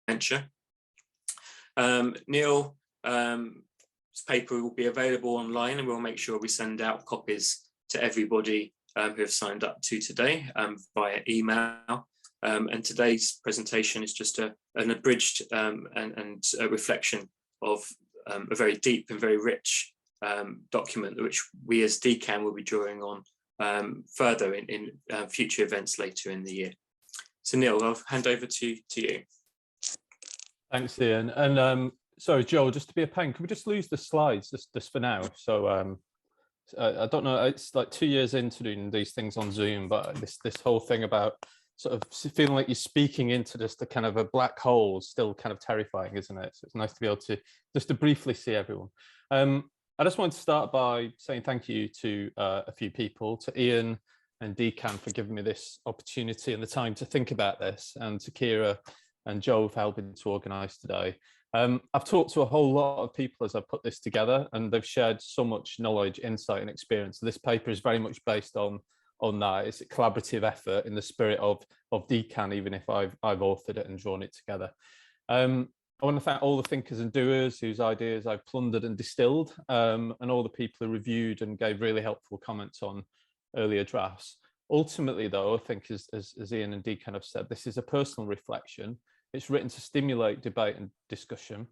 Dementia. Neil's paper will be available online, and we'll make sure we send out copies to everybody who have signed up to today via email. And today's presentation is just an abridged and a reflection of a very deep and very rich document, which we as DCAN will be drawing on further in future events later in the year. So Neil, I'll hand over to you. Thanks, Ian. And sorry, Joe, just to be a pain, can we just lose the slides just for now? So I don't know, it's like 2 years into doing these things on Zoom, but this whole thing about sort of feeling like you're speaking into just a kind of a black hole is still kind of terrifying, isn't it? So it's nice to be able to just to briefly see everyone. I just want to start by saying thank you to a few people, to Ian and DCAN for giving me this opportunity and the time to think about this, and to Kira and Joe for helping to organise today. I've talked to a whole lot of people as I've put this together, and they've shared so much knowledge, insight and experience. This paper is very much based on that. It's a collaborative effort in the spirit of DCAN, even if I've authored it and drawn it together. I want to thank all the thinkers and doers whose ideas I've plundered and distilled, and all the people who reviewed and gave really helpful comments on earlier drafts. Ultimately, though, I think as Ian and DCAN have said, this is a personal reflection. It's written to stimulate debate and discussion.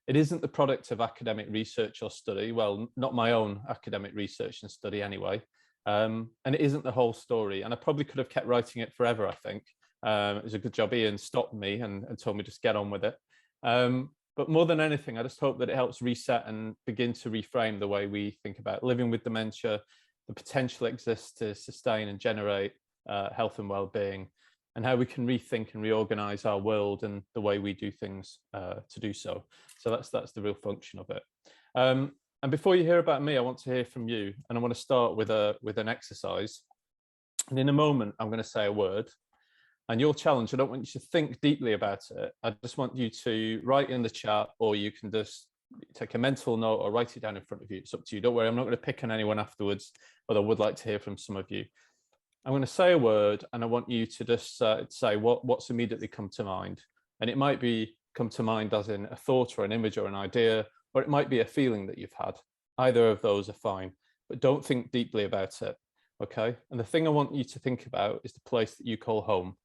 It isn't the product of academic research or study, well, not my own academic research and study anyway, and it isn't the whole story. And I probably could have kept writing it forever, I think. It was a good job Ian stopped me and told me just get on with it. But more than anything, I just hope that it helps reset and begin to reframe the way we think about living with dementia, the potential exists to sustain and generate health and well-being, and how we can rethink and reorganize our world and the way we do things to do so. So that's the real function of it. And before you hear about me, I want to hear from you, and I want to start with an exercise. And in a moment, I'm going to say a word. And your challenge, I don't want you to think deeply about it. I just want you to write in the chat, or you can just take a mental note or write it down in front of you. It's up to you. Don't worry, I'm not going to pick on anyone afterwards, but I would like to hear from some of you. I'm going to say a word, and I want you to just say what's immediately come to mind. And it might be come to mind as in a thought or an image or an idea, or it might be a feeling that you've had. Either of those are fine, but don't think deeply about it, okay? And the thing I want you to think about is the place that you call home,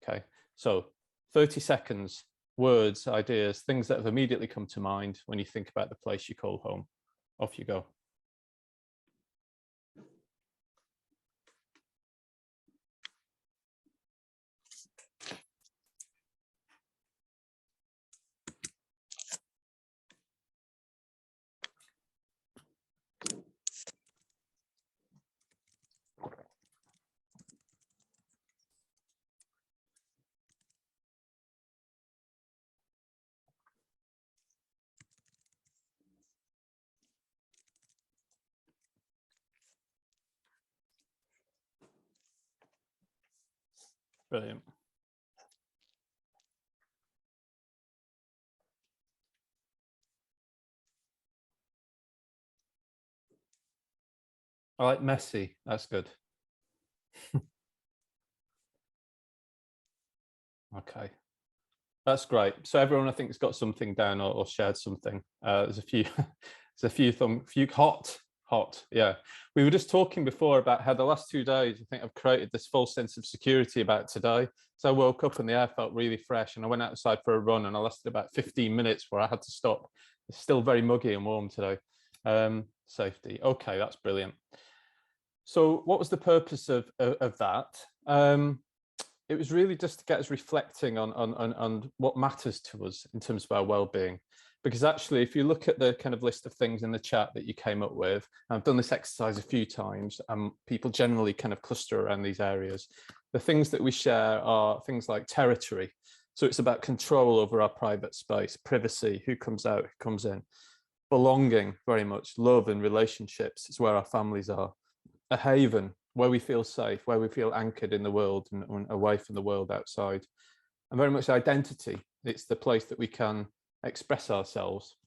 okay? So 30 seconds, words, ideas, things that have immediately come to mind when you think about the place you call home. Off you go. Brilliant. I like messy. That's good. Okay, that's great. So everyone, I think, has got something down or shared something. There's a few. There's a few hot. Yeah, we were just talking before about how the last 2 days, I think, I've created this false sense of security about today. So I woke up and the air felt really fresh, and I went outside for a run, and I lasted about 15 minutes where I had to stop. It's still very muggy and warm today. Safety. Okay, that's brilliant. So what was the purpose of that? It was really just to get us reflecting on what matters to us in terms of our well-being. Because actually, if you look at the kind of list of things in the chat that you came up with, I've done this exercise a few times, and people generally kind of cluster around these areas. The things that we share are things like territory. So it's about control over our private space, privacy, who comes out, who comes in. Belonging, very much. Love and relationships is where our families are. A haven, where we feel safe, where we feel anchored in the world and away from the world outside. And very much identity. It's the place that we can express ourselves.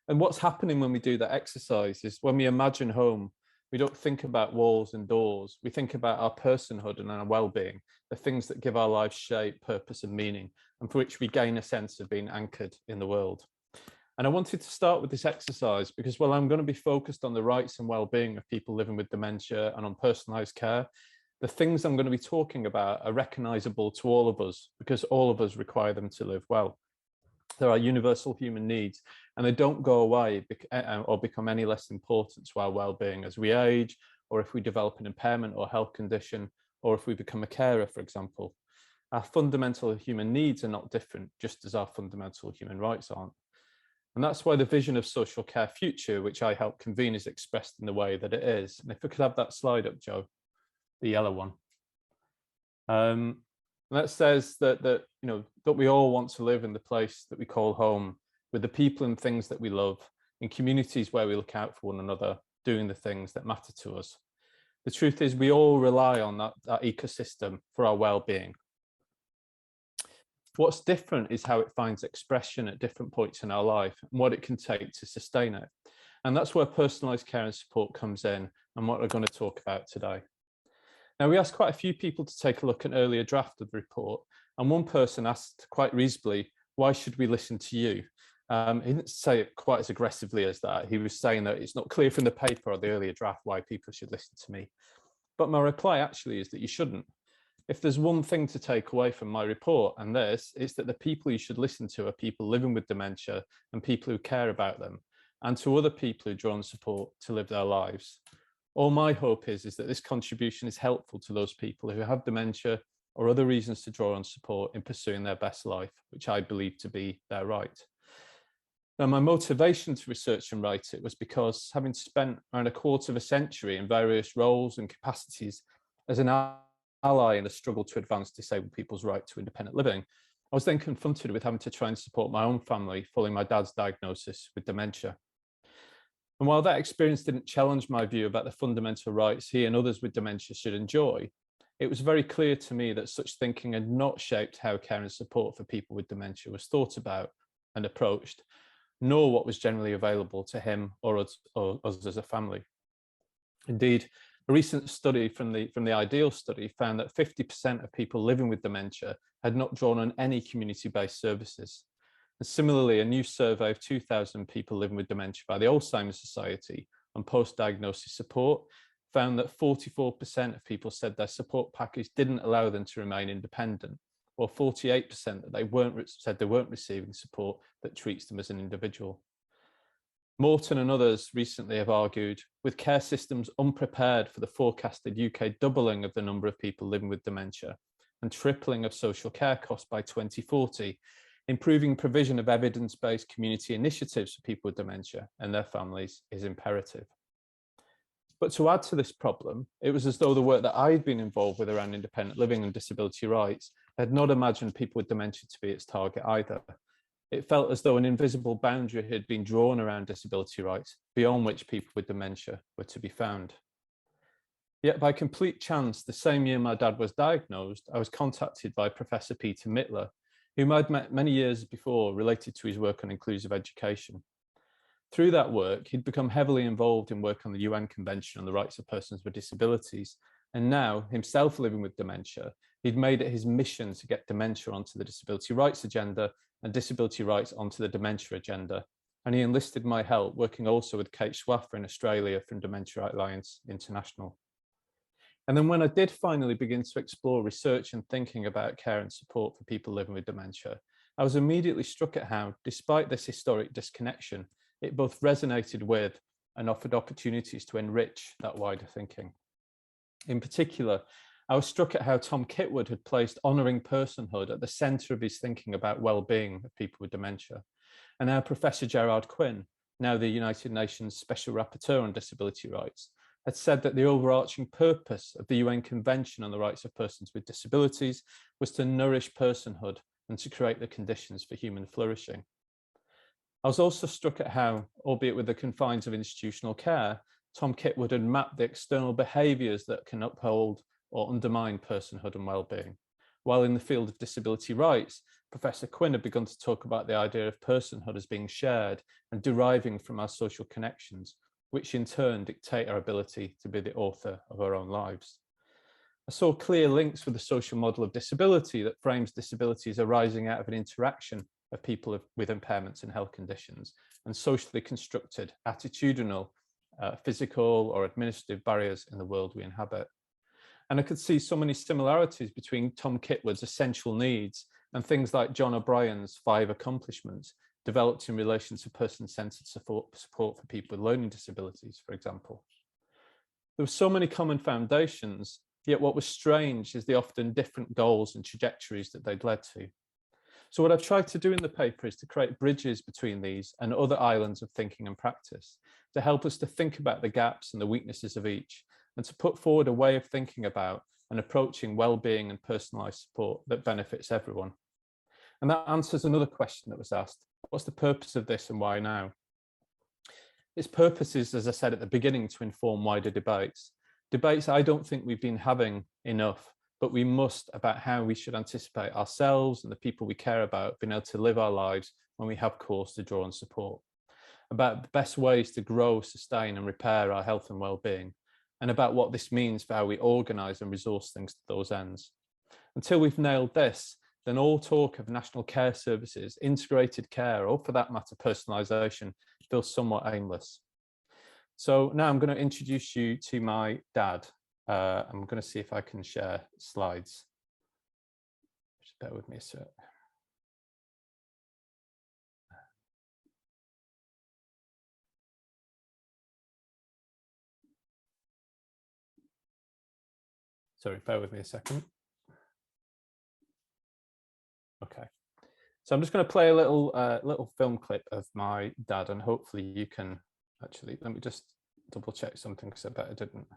And what's happening when we do that exercise is when we imagine home, We don't think about walls and doors. We think about our personhood and our well-being, the things that give our lives shape, purpose, and meaning, and for which we gain a sense of being anchored in the world. And I wanted to start with this exercise because, while I'm going to be focused on the rights and well-being of people living with dementia and on personalised care, the things I'm going to be talking about are recognisable to all of us because all of us require them to live well. There are universal human needs, and they don't go away or become any less important to our well-being as we age, or if we develop an impairment or health condition, or if we become a carer, for example. Our fundamental human needs are not different, just as our fundamental human rights aren't. And that's why the vision of social care future, which I help convene, is expressed in the way that it is. And if we could have that slide up, Joe, the yellow one. And that says that we all want to live in the place that we call home, with the people and things that we love, in communities where we look out for one another, doing the things that matter to us. The truth is, we all rely on that ecosystem for our well-being. What's different is how it finds expression at different points in our life and what it can take to sustain it. And that's where personalised care and support comes in, and what we're going to talk about today. Now, we asked quite a few people to take a look at an earlier draft of the report, and one person asked quite reasonably, why should we listen to you? He didn't say it quite as aggressively as that. He was saying that it's not clear from the paper or the earlier draft why people should listen to me. But my reply actually is that you shouldn't. If there's one thing to take away from my report and this, it's that the people you should listen to are people living with dementia and people who care about them, and to other people who draw on support to live their lives. All my hope is that this contribution is helpful to those people who have dementia or other reasons to draw on support in pursuing their best life, which I believe to be their right. Now, my motivation to research and write it was because, having spent around a quarter of a century in various roles and capacities as an ally in the struggle to advance disabled people's right to independent living, I was then confronted with having to try and support my own family following my dad's diagnosis with dementia. And while that experience didn't challenge my view about the fundamental rights he and others with dementia should enjoy, it was very clear to me that such thinking had not shaped how care and support for people with dementia was thought about and approached, nor what was generally available to him or us as a family. Indeed, a recent study from the Ideal study found that 50% of people living with dementia had not drawn on any community-based services. And similarly, a new survey of 2,000 people living with dementia by the Alzheimer's Society on post-diagnosis support found that 44% of people said their support package didn't allow them to remain independent, or 48% that said they weren't receiving support that treats them as an individual. Morton and others recently have argued, with care systems unprepared for the forecasted UK doubling of the number of people living with dementia and tripling of social care costs by 2040, improving provision of evidence-based community initiatives for people with dementia and their families is imperative. But to add to this problem, it was as though the work that I'd been involved with around independent living and disability rights had not imagined people with dementia to be its target either. It felt as though an invisible boundary had been drawn around disability rights, beyond which people with dementia were to be found. Yet by complete chance, the same year my dad was diagnosed, I was contacted by Professor Peter Mittler, whom I'd met many years before related to his work on inclusive education. Through that work, he'd become heavily involved in work on the UN Convention on the Rights of Persons with Disabilities, and now, himself living with dementia, he'd made it his mission to get dementia onto the disability rights agenda and disability rights onto the dementia agenda, and he enlisted my help, working also with Kate Swaffer in Australia from Dementia Alliance International. And then when I did finally begin to explore research and thinking about care and support for people living with dementia, I was immediately struck at how, despite this historic disconnection, it both resonated with and offered opportunities to enrich that wider thinking. In particular, I was struck at how Tom Kitwood had placed honouring personhood at the centre of his thinking about well-being of people with dementia, and how Professor Gerard Quinn, now the United Nations Special Rapporteur on Disability Rights, had said that the overarching purpose of the UN Convention on the Rights of Persons with Disabilities was to nourish personhood and to create the conditions for human flourishing. I was also struck at how, albeit with the confines of institutional care, Tom Kitwood had mapped the external behaviours that can uphold or undermine personhood and well-being, while in the field of disability rights, Professor Quinn had begun to talk about the idea of personhood as being shared and deriving from our social connections, which in turn dictate our ability to be the author of our own lives. I saw clear links with the social model of disability that frames disabilities arising out of an interaction of people with impairments and health conditions and socially constructed attitudinal, physical or administrative barriers in the world we inhabit. And I could see so many similarities between Tom Kitwood's essential needs and things like John O'Brien's 5 accomplishments developed in relation to person-centered support for people with learning disabilities, for example. There were so many common foundations, yet what was strange is the often different goals and trajectories that they'd led to. So what I've tried to do in the paper is to create bridges between these and other islands of thinking and practice to help us to think about the gaps and the weaknesses of each, and to put forward a way of thinking about and approaching well-being and personalised support that benefits everyone. And that answers another question that was asked: what's the purpose of this and why now? Its purpose is, as I said at the beginning, to inform wider debates. Debates I don't think we've been having enough, but we must, about how we should anticipate ourselves and the people we care about being able to live our lives when we have cause to draw on support, about the best ways to grow, sustain and repair our health and well-being, and about what this means for how we organise and resource things to those ends. Until we've nailed this, then all talk of national care services, integrated care, or for that matter, personalisation, feels somewhat aimless. So now I'm going to introduce you to my dad. I'm going to see if I can share slides. Just bear with me a sec. Sorry, bear with me a second. Okay, so I'm just going to play a little film clip of my dad, and hopefully you can actually, let me just double check something because I bet I didn't.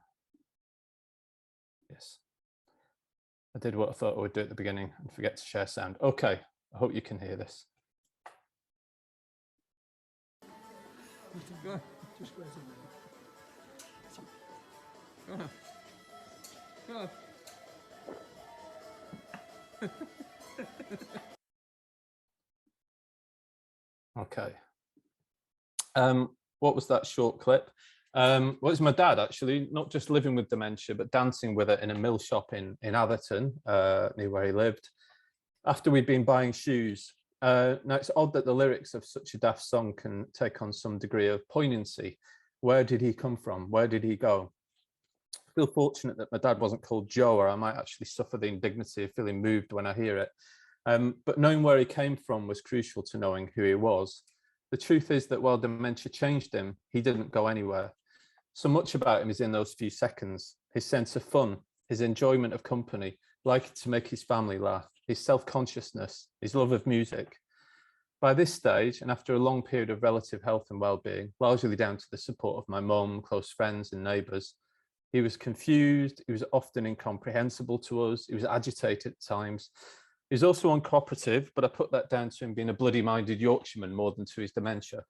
Yes, I did what I thought I would do at the beginning and forget to share sound. Okay, I hope you can hear this. Okay. What was that short clip? Well, it's my dad, actually, not just living with dementia, but dancing with it in a mill shop in Atherton, near where he lived, after we'd been buying shoes. Now, it's odd that the lyrics of such a daft song can take on some degree of poignancy. Where did he come from? Where did he go? I feel fortunate that my dad wasn't called Joe, or I might actually suffer the indignity of feeling moved when I hear it. But knowing where he came from was crucial to knowing who he was. The truth is that while dementia changed him, he didn't go anywhere. So much about him is in those few seconds: his sense of fun, his enjoyment of company, liking to make his family laugh, his self-consciousness, his love of music. By this stage, and after a long period of relative health and well-being, largely down to the support of my mum, close friends and neighbours, he was confused, he was often incomprehensible to us, he was agitated at times. He was also uncooperative, but I put that down to him being a bloody-minded Yorkshireman more than to his dementia.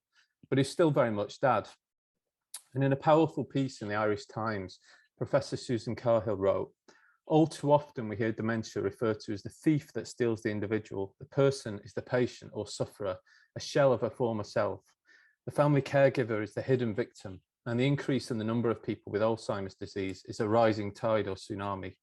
But he's still very much dad. And in a powerful piece in the Irish Times, Professor Susan Carhill wrote, "All too often we hear dementia referred to as the thief that steals the individual. The person is the patient or sufferer, a shell of her former self. The family caregiver is the hidden victim, and the increase in the number of people with Alzheimer's disease is a rising tide or tsunami."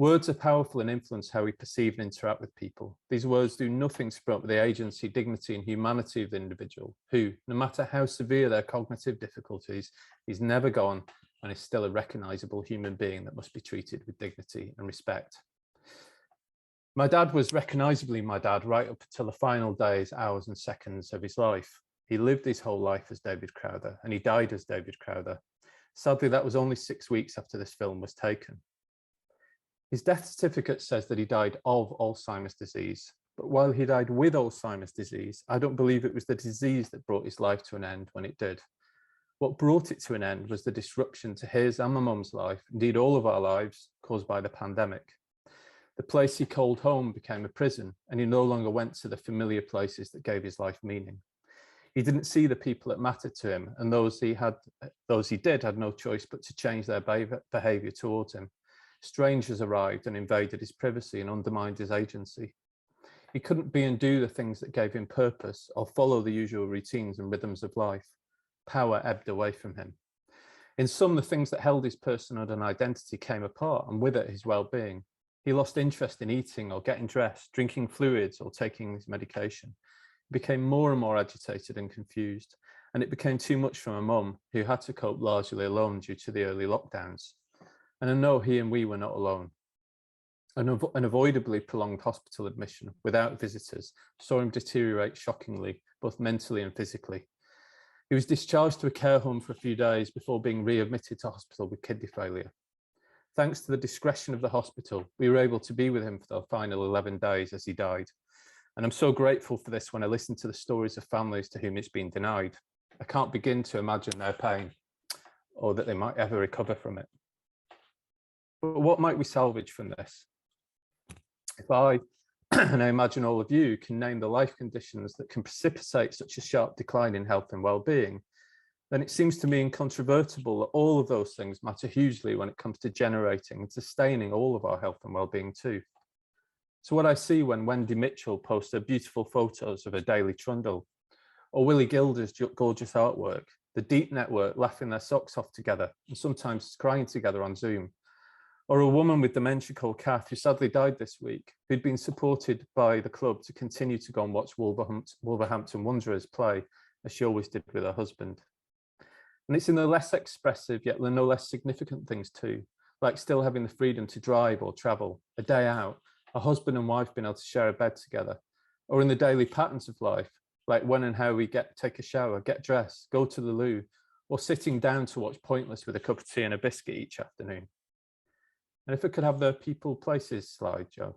Words are powerful and influence how we perceive and interact with people. These words do nothing to promote the agency, dignity and humanity of the individual who, no matter how severe their cognitive difficulties, is never gone and is still a recognisable human being that must be treated with dignity and respect. My dad was recognisably my dad right up until the final days, hours and seconds of his life. He lived his whole life as David Crowther, and he died as David Crowther. Sadly, that was only 6 weeks after this film was taken. His death certificate says that he died of Alzheimer's disease, but while he died with Alzheimer's disease, I don't believe it was the disease that brought his life to an end when it did. What brought it to an end was the disruption to his and my mum's life, indeed all of our lives, caused by the pandemic. The place he called home became a prison, and he no longer went to the familiar places that gave his life meaning. He didn't see the people that mattered to him, and those he did had no choice but to change their behaviour towards him. Strangers arrived and invaded his privacy and undermined his agency. He couldn't be and do the things that gave him purpose or follow the usual routines and rhythms of life. Power ebbed away from him. In sum, the things that held his personhood and identity came apart, and with it his well-being. He lost interest in eating or getting dressed, drinking fluids or taking his medication. He became more and more agitated and confused, and it became too much for my mum, who had to cope largely alone due to the early lockdowns. And I know he and we were not alone. An unavoidably prolonged hospital admission without visitors saw him deteriorate shockingly, both mentally and physically. He was discharged to a care home for a few days before being readmitted to hospital with kidney failure. Thanks to the discretion of the hospital, we were able to be with him for the final 11 days as he died. And I'm so grateful for this when I listen to the stories of families to whom it's been denied. I can't begin to imagine their pain or that they might ever recover from it. But what might we salvage from this? If I, and I imagine all of you, can name the life conditions that can precipitate such a sharp decline in health and well-being, then it seems to me incontrovertible that all of those things matter hugely when it comes to generating and sustaining all of our health and well-being too. So what I see when Wendy Mitchell posts her beautiful photos of her daily trundle, or Willie Gilder's gorgeous artwork, the Deep Network laughing their socks off together and sometimes crying together on Zoom, or a woman with dementia called Kath, who sadly died this week, who'd been supported by the club to continue to go and watch Wolverhampton Wanderers play, as she always did with her husband. And it's in the less expressive, yet the no less significant things too, like still having the freedom to drive or travel, a day out, a husband and wife being able to share a bed together, or in the daily patterns of life, like when and how we take a shower, get dressed, go to the loo, or sitting down to watch Pointless with a cup of tea and a biscuit each afternoon. And if it could have the people places slide, Joe.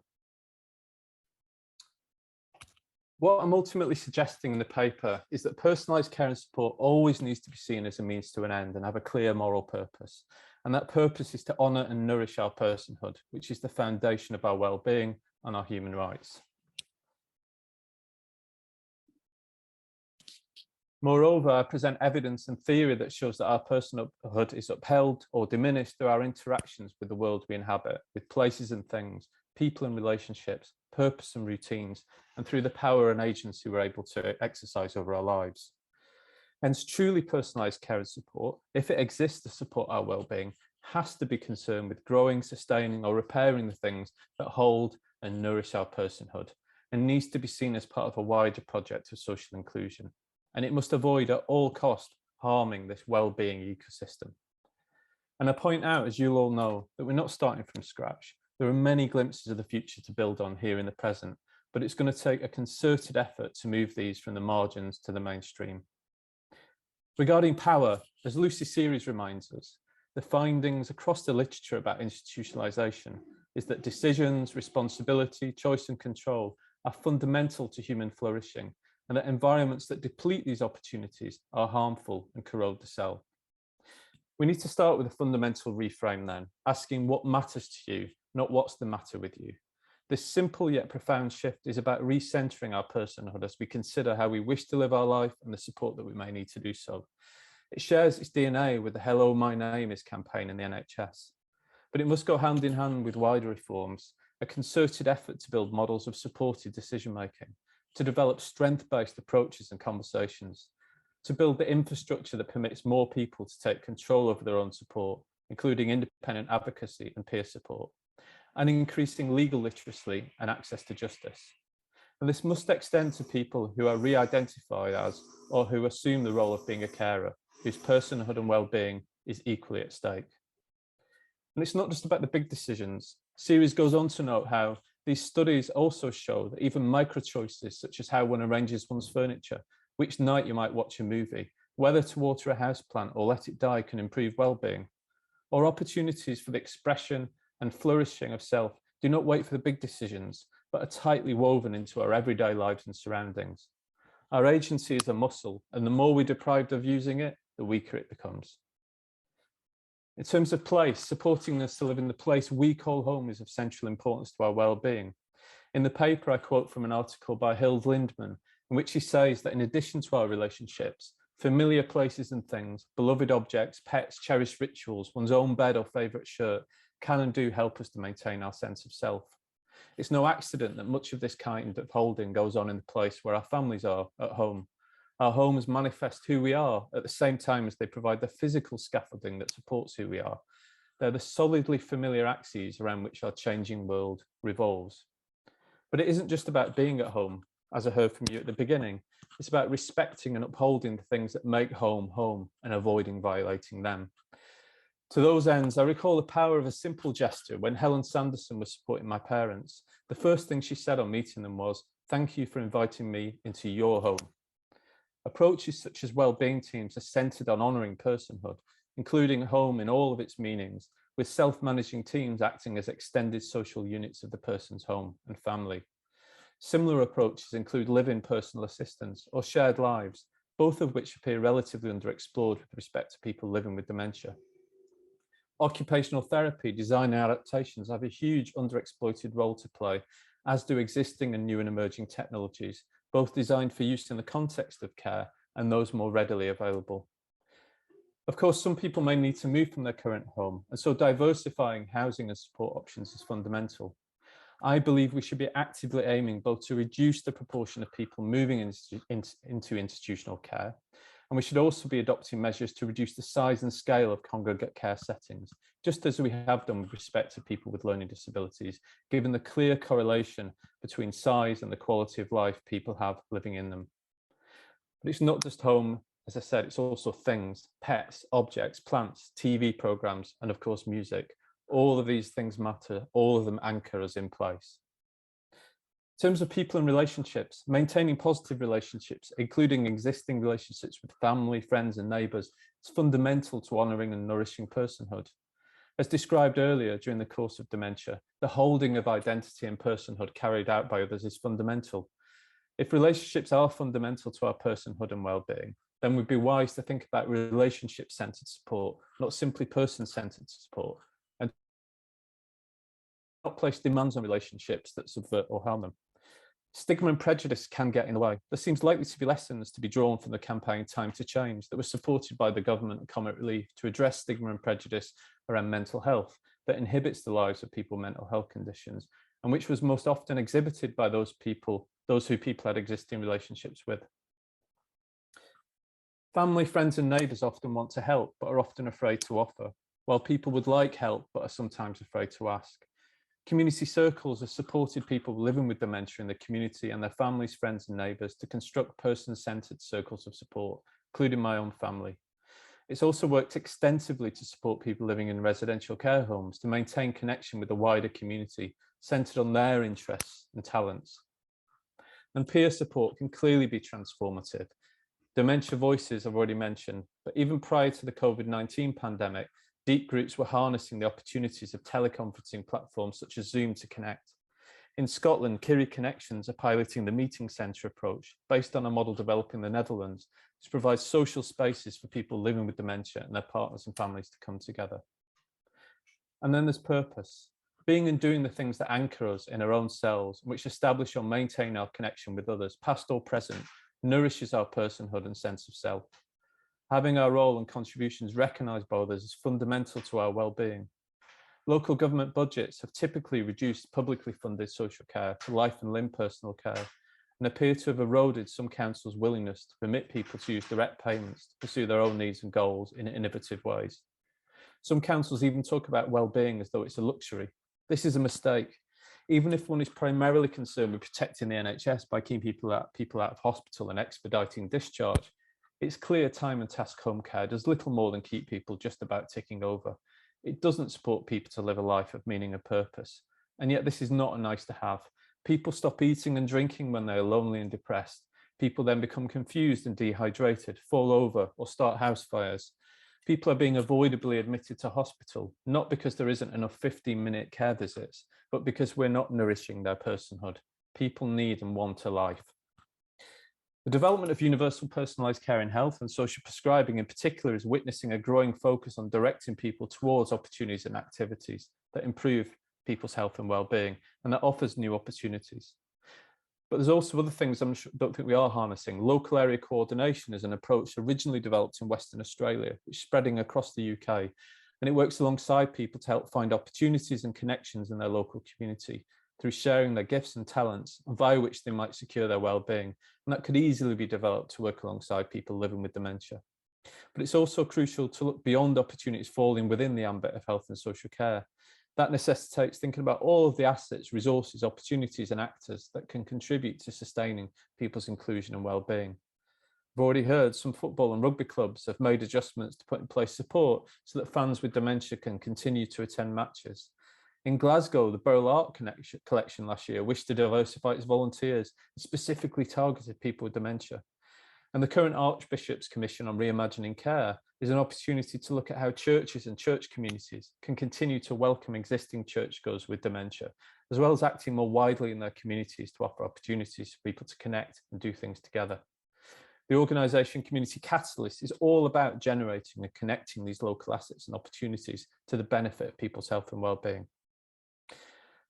What I'm ultimately suggesting in the paper is that personalised care and support always needs to be seen as a means to an end and have a clear moral purpose. And that purpose is to honour and nourish our personhood, which is the foundation of our well-being and our human rights. Moreover, I present evidence and theory that shows that our personhood is upheld or diminished through our interactions with the world we inhabit, with places and things, people and relationships, purpose and routines, and through the power and agency we're able to exercise over our lives. Hence, truly personalised care and support, if it exists to support our well-being, has to be concerned with growing, sustaining, or repairing the things that hold and nourish our personhood, and needs to be seen as part of a wider project of social inclusion. And it must avoid at all cost harming this well-being ecosystem. And I point out, as you'll all know, that we're not starting from scratch. There are many glimpses of the future to build on here in the present, but it's going to take a concerted effort to move these from the margins to the mainstream. Regarding power, as Lucy Series reminds us, the findings across the literature about institutionalization is that decisions, responsibility, choice and control are fundamental to human flourishing, and that environments that deplete these opportunities are harmful and corrode the self. We need to start with a fundamental reframe then, asking what matters to you, not what's the matter with you. This simple yet profound shift is about recentering our personhood as we consider how we wish to live our life and the support that we may need to do so. It shares its DNA with the Hello, My Name Is campaign in the NHS, but it must go hand in hand with wider reforms, a concerted effort to build models of supported decision-making, to develop strength-based approaches and conversations, to build the infrastructure that permits more people to take control over their own support, including independent advocacy and peer support, and increasing legal literacy and access to justice. And this must extend to people who are re-identified as, or who assume the role of being a carer, whose personhood and well-being is equally at stake. And it's not just about the big decisions. Series goes on to note how these studies also show that even micro choices, such as how one arranges one's furniture, which night you might watch a movie, whether to water a houseplant or let it die, can improve well-being. Or opportunities for the expression and flourishing of self do not wait for the big decisions, but are tightly woven into our everyday lives and surroundings. Our agency is a muscle, and the more we're deprived of using it, the weaker it becomes. In terms of place, supporting us to live in the place we call home is of central importance to our well-being. In the paper, I quote from an article by Hild Lindman, in which he says that in addition to our relationships, familiar places and things, beloved objects, pets, cherished rituals, one's own bed or favourite shirt can and do help us to maintain our sense of self. It's no accident that much of this kind of holding goes on in the place where our families are at home. Our homes manifest who we are at the same time as they provide the physical scaffolding that supports who we are. They're the solidly familiar axes around which our changing world revolves. But it isn't just about being at home, as I heard from you at the beginning. It's about respecting and upholding the things that make home home and avoiding violating them. To those ends, I recall the power of a simple gesture when Helen Sanderson was supporting my parents. The first thing she said on meeting them was, "Thank you for inviting me into your home." Approaches such as wellbeing teams are centered on honoring personhood, including home in all of its meanings, with self-managing teams acting as extended social units of the person's home and family. Similar approaches include live-in personal assistance or shared lives, both of which appear relatively underexplored with respect to people living with dementia. Occupational therapy, design and adaptations have a huge underexploited role to play, as do existing and new and emerging technologies, both designed for use in the context of care and those more readily available. Of course, some people may need to move from their current home, and so diversifying housing and support options is fundamental. I believe we should be actively aiming both to reduce the proportion of people moving into institutional care, and we should also be adopting measures to reduce the size and scale of congregate care settings, just as we have done with respect to people with learning disabilities, given the clear correlation between size and the quality of life people have living in them. But it's not just home, as I said, it's also things, pets, objects, plants, TV programs, and of course music. All of these things matter, all of them anchor us in place. In terms of people and relationships, maintaining positive relationships, including existing relationships with family, friends, and neighbours, is fundamental to honouring and nourishing personhood. As described earlier during the course of dementia, the holding of identity and personhood carried out by others is fundamental. If relationships are fundamental to our personhood and well-being, then we'd be wise to think about relationship-centred support, not simply person-centred support, and not place demands on relationships that subvert or harm them. Stigma and prejudice can get in the way. There seems likely to be lessons to be drawn from the campaign Time to Change that was supported by the government and Comic Relief to address stigma and prejudice around mental health that inhibits the lives of people with mental health conditions, and which was most often exhibited by those who people had existing relationships with. Family, friends and neighbours often want to help but are often afraid to offer, while people would like help but are sometimes afraid to ask. Community circles have supported people living with dementia in the community and their families, friends and neighbours to construct person-centred circles of support, including my own family. It's also worked extensively to support people living in residential care homes to maintain connection with the wider community, centred on their interests and talents. And peer support can clearly be transformative. Dementia Voices I've already mentioned, but even prior to the COVID-19 pandemic, deep groups were harnessing the opportunities of teleconferencing platforms such as Zoom to connect. In Scotland, Kiri Connections are piloting the meeting centre approach based on a model developed in the Netherlands to provide social spaces for people living with dementia and their partners and families to come together. And then there's purpose, being and doing the things that anchor us in our own selves, which establish or maintain our connection with others, past or present, nourishes our personhood and sense of self. Having our role and contributions recognised by others is fundamental to our well-being. Local government budgets have typically reduced publicly funded social care to life and limb personal care and appear to have eroded some councils' willingness to permit people to use direct payments to pursue their own needs and goals in innovative ways. Some councils even talk about well-being as though it's a luxury. This is a mistake. Even if one is primarily concerned with protecting the NHS by keeping people out of hospital and expediting discharge, it's clear time and task home care does little more than keep people just about ticking over. It doesn't support people to live a life of meaning and purpose. And yet this is not a nice to have. People stop eating and drinking when they're lonely and depressed. People then become confused and dehydrated, fall over or start house fires. People are being avoidably admitted to hospital, not because there isn't enough 15-minute care visits, but because we're not nourishing their personhood. People need and want a life. The development of universal personalised care in health and social prescribing in particular is witnessing a growing focus on directing people towards opportunities and activities that improve people's health and well-being and that offers new opportunities. But there's also other things I don't think we are harnessing. Local area coordination is an approach originally developed in Western Australia, which is spreading across the UK, and it works alongside people to help find opportunities and connections in their local community through sharing their gifts and talents, and via which they might secure their well-being. And that could easily be developed to work alongside people living with dementia. But it's also crucial to look beyond opportunities falling within the ambit of health and social care. That necessitates thinking about all of the assets, resources, opportunities, and actors that can contribute to sustaining people's inclusion and well-being. We've already heard some football and rugby clubs have made adjustments to put in place support so that fans with dementia can continue to attend matches. In Glasgow, the Borough Art Collection last year wished to diversify its volunteers and specifically targeted people with dementia. And the current Archbishop's Commission on Reimagining Care is an opportunity to look at how churches and church communities can continue to welcome existing churchgoers with dementia, as well as acting more widely in their communities to offer opportunities for people to connect and do things together. The organisation Community Catalyst is all about generating and connecting these local assets and opportunities to the benefit of people's health and well-being.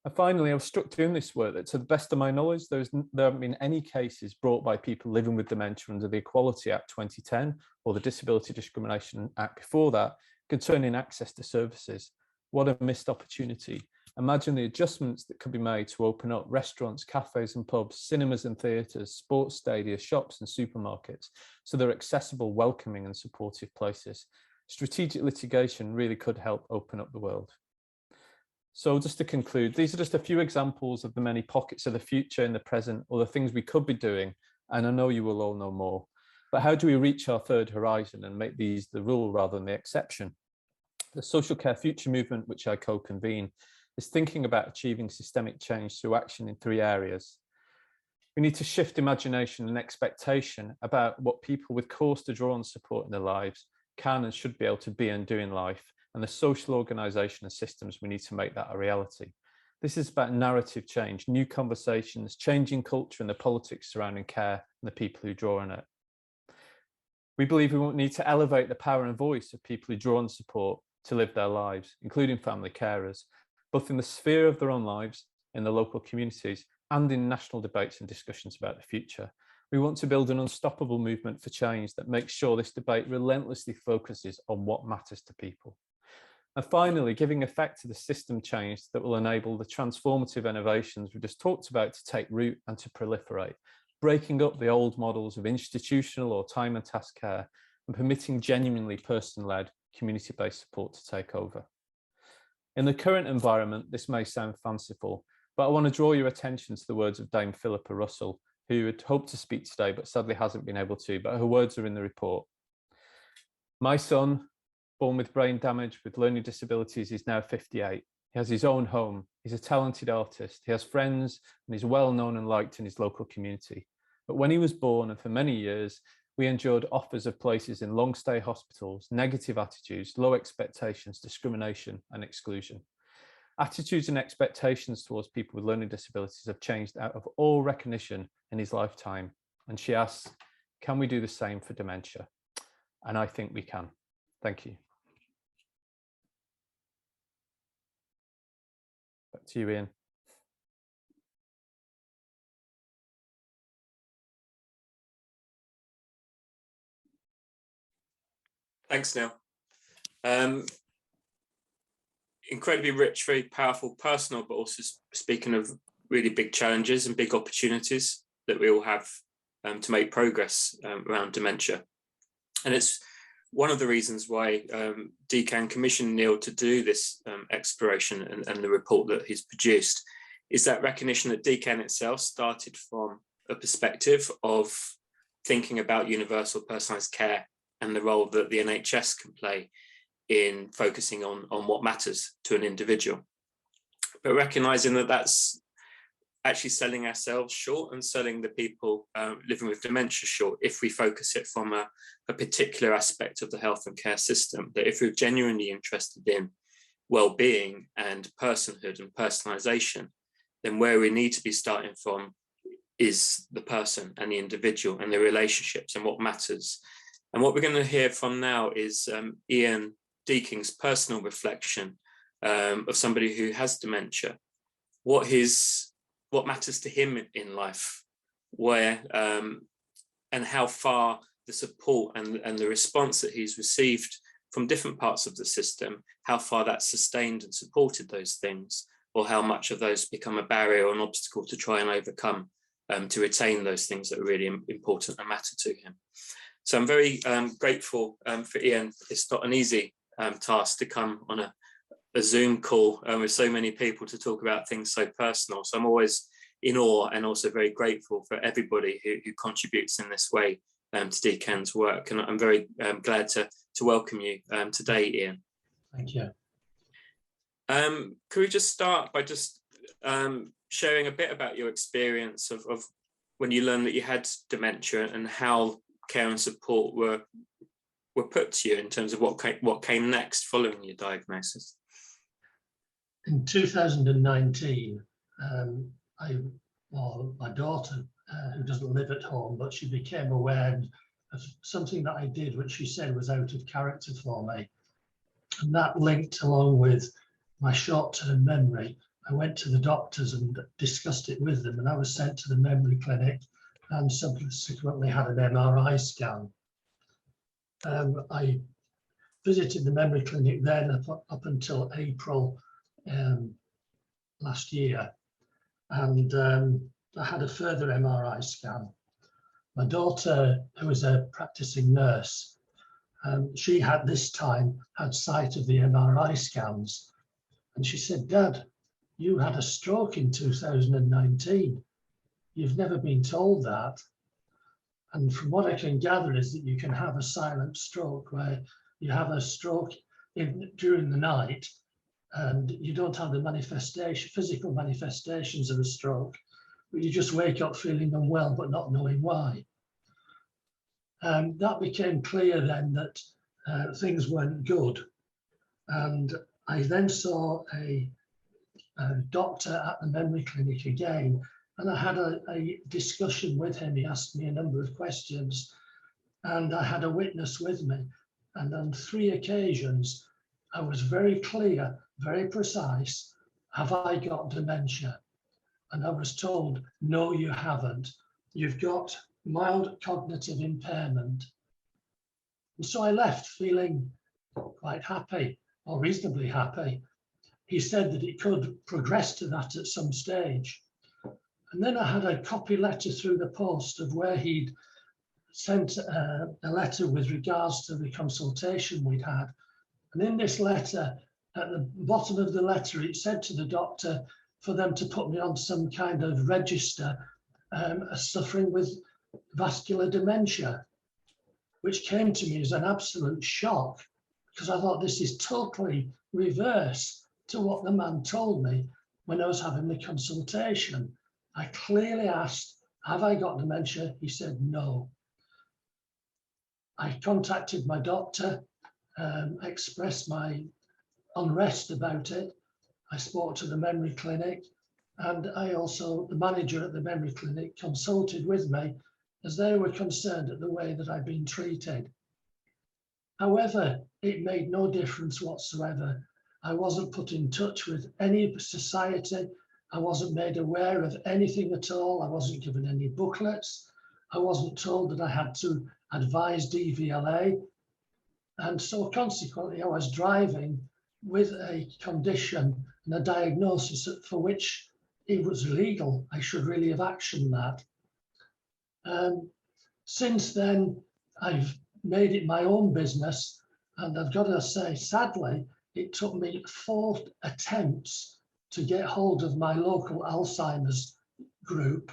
And finally, I was struck doing this work that, to the best of my knowledge, there haven't been any cases brought by people living with dementia under the Equality Act 2010 or the Disability Discrimination Act before that concerning access to services. What a missed opportunity. Imagine the adjustments that could be made to open up restaurants, cafes and pubs, cinemas and theatres, sports stadia, shops and supermarkets, so they're accessible, welcoming and supportive places. Strategic litigation really could help open up the world. So just to conclude, these are just a few examples of the many pockets of the future in the present, or the things we could be doing, and I know you will all know more. But how do we reach our third horizon and make these the rule rather than the exception? The Social Care Future Movement, which I co-convene, is thinking about achieving systemic change through action in three areas. We need to shift imagination and expectation about what people with cause to draw on support in their lives can and should be able to be and do in life, and the social organisation and systems we need to make that a reality. This is about narrative change, new conversations, changing culture and the politics surrounding care and the people who draw on it. We believe we won't need to elevate the power and voice of people who draw on support to live their lives, including family carers, both in the sphere of their own lives, in the local communities, and in national debates and discussions about the future. We want to build an unstoppable movement for change that makes sure this debate relentlessly focuses on what matters to people. And finally, giving effect to the system change that will enable the transformative innovations we just talked about to take root and to proliferate, breaking up the old models of institutional or time and task care and permitting genuinely person-led, community-based support to take over. In the current environment, this may sound fanciful, but I want to draw your attention to the words of Dame Philippa Russell, who had hoped to speak today, but sadly hasn't been able to, but her words are in the report. My son, born with brain damage with learning disabilities, is now 58. He has his own home. He's a talented artist. He has friends and is well known and liked in his local community. But when he was born, and for many years, we endured offers of places in long stay hospitals, negative attitudes, low expectations, discrimination and exclusion. Attitudes and expectations towards people with learning disabilities have changed out of all recognition in his lifetime. And she asks, can we do the same for dementia? And I think we can. Thank you. Back to you, Ian. Thanks, Neil. Incredibly rich, very powerful, personal, but also speaking of really big challenges and big opportunities that we all have to make progress around dementia. And it's one of the reasons why DCAN commissioned Neil to do this exploration and the report that he's produced, is that recognition that DCAN itself started from a perspective of thinking about universal personalised care and the role that the NHS can play in focusing on what matters to an individual. But recognising that that's actually selling ourselves short and selling the people living with dementia short if we focus it from a particular aspect of the health and care system. That if we're genuinely interested in well-being and personhood and personalisation, then where we need to be starting from is the person and the individual and the relationships and what matters. And what we're going to hear from now is Ian Deaking's personal reflection of somebody who has dementia, what matters to him in life, where and how far the support and the response that he's received from different parts of the system, how far that sustained and supported those things, or how much of those become a barrier or an obstacle to try and overcome, to retain those things that are really important and matter to him. So I'm very grateful for Ian. It's not an easy task to come on a Zoom call with so many people to talk about things so personal. So I'm always in awe and also very grateful for everybody who contributes in this way to DCAN's work. And I'm very glad to welcome you today, Ian. Thank you. Could we just start by just sharing a bit about your experience of when you learned that you had dementia and how care and support were put to you in terms of what came next following your diagnosis? In 2019, my daughter, who doesn't live at home, but she became aware of something that I did, which she said was out of character for me. And that linked along with my short-term memory. I went to the doctors and discussed it with them, and I was sent to the memory clinic and subsequently had an MRI scan. I visited the memory clinic then up until April last year, and I had a further MRI scan. My daughter, who is a practicing nurse, she had this time had sight of the MRI scans, and she said, "Dad, you had a stroke in 2019. You've never been told that." And from what I can gather is that you can have a silent stroke where you have a stroke during the night and you don't have the physical manifestations of a stroke, but you just wake up feeling unwell but not knowing why. That became clear then that things weren't good. And I then saw a doctor at the memory clinic again, and I had a discussion with him. He asked me a number of questions, and I had a witness with me. And on 3 occasions, I was very clear, very precise, have I got dementia? And I was told, no, you haven't. You've got mild cognitive impairment. And so I left feeling quite happy, or reasonably happy. He said that it could progress to that at some stage. And then I had a copy letter through the post of where he'd sent a letter with regards to the consultation we'd had. And in this letter, at the bottom of the letter, it said to the doctor for them to put me on some kind of register suffering with vascular dementia, which came to me as an absolute shock, because I thought this is totally reverse to what the man told me when I was having the consultation. I clearly asked, have I got dementia? He said no. I contacted my doctor, expressed my unrest about it. I spoke to the memory clinic, and the manager at the memory clinic consulted with me as they were concerned at the way that I'd been treated. However, it made no difference whatsoever. I wasn't put in touch with any society. I wasn't made aware of anything at all. I wasn't given any booklets. I wasn't told that I had to advise DVLA. And so consequently, I was driving with a condition and a diagnosis for which it was legal. I should really have actioned that. Since then, I've made it my own business. And I've got to say, sadly, it took me 4 attempts to get hold of my local Alzheimer's group,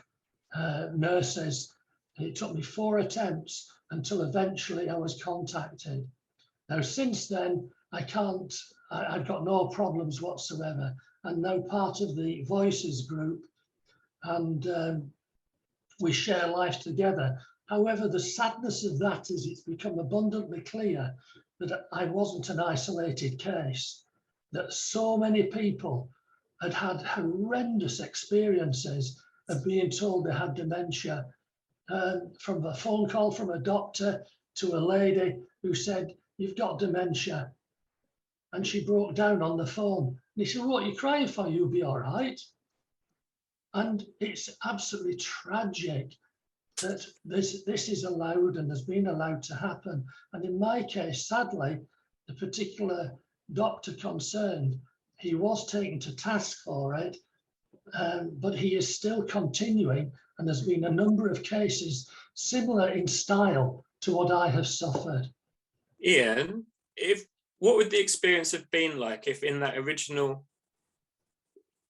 nurses. It took me 4 attempts until eventually I was contacted. Now, since then, I've got no problems whatsoever. I'm now part of the Voices group, and we share life together. However, the sadness of that is it's become abundantly clear that I wasn't an isolated case, that so many people had had horrendous experiences of being told they had dementia, from a phone call from a doctor to a lady who said, "You've got dementia." And she broke down on the phone. And he said, "What are you crying for? You'll be all right." And it's absolutely tragic that this is allowed and has been allowed to happen. And in my case, sadly, the particular doctor concerned he was taken to task for it, but he is still continuing, and there's been a number of cases similar in style to what I have suffered. Ian, what would the experience have been like if in that original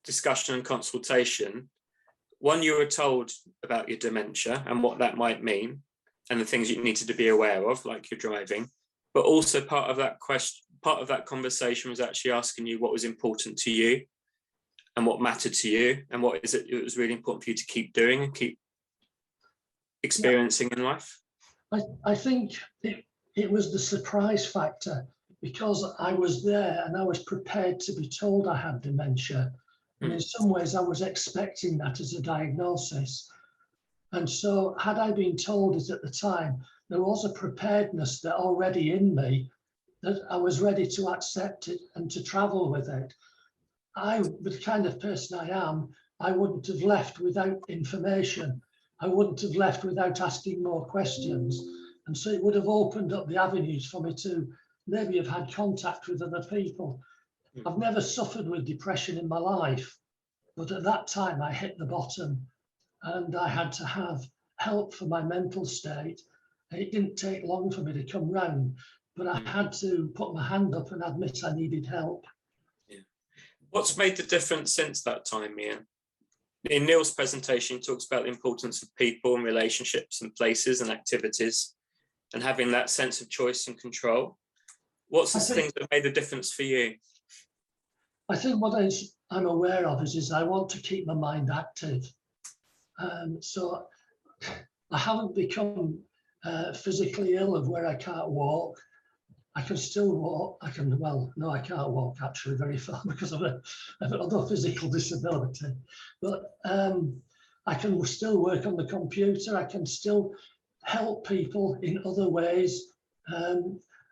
discussion and consultation, one, you were told about your dementia and what that might mean and the things you needed to be aware of, like your driving, but also part of that conversation was actually asking you what was important to you and what mattered to you and what is it was really important for you to keep doing and keep experiencing in life? I think it was the surprise factor, because I was there and I was prepared to be told I had dementia. And in some ways I was expecting that as a diagnosis. And so had I been told it at the time, there was a preparedness that already in me that I was ready to accept it and to travel with it. The kind of person I am, I wouldn't have left without information. I wouldn't have left without asking more questions. And so it would have opened up the avenues for me to maybe have had contact with other people. I've never suffered with depression in my life, but at that time I hit the bottom and I had to have help for my mental state. It didn't take long for me to come round, but I had to put my hand up and admit I needed help. Yeah. What's made the difference since that time, Ian? In Neil's presentation, he talks about the importance of people and relationships and places and activities and having that sense of choice and control. What's the thing that made the difference for you? I think what I'm aware of is I want to keep my mind active. So I haven't become physically ill of where I can't walk. I can still walk. I can't walk actually very far because of another physical disability. But I can still work on the computer. I can still help people in other ways.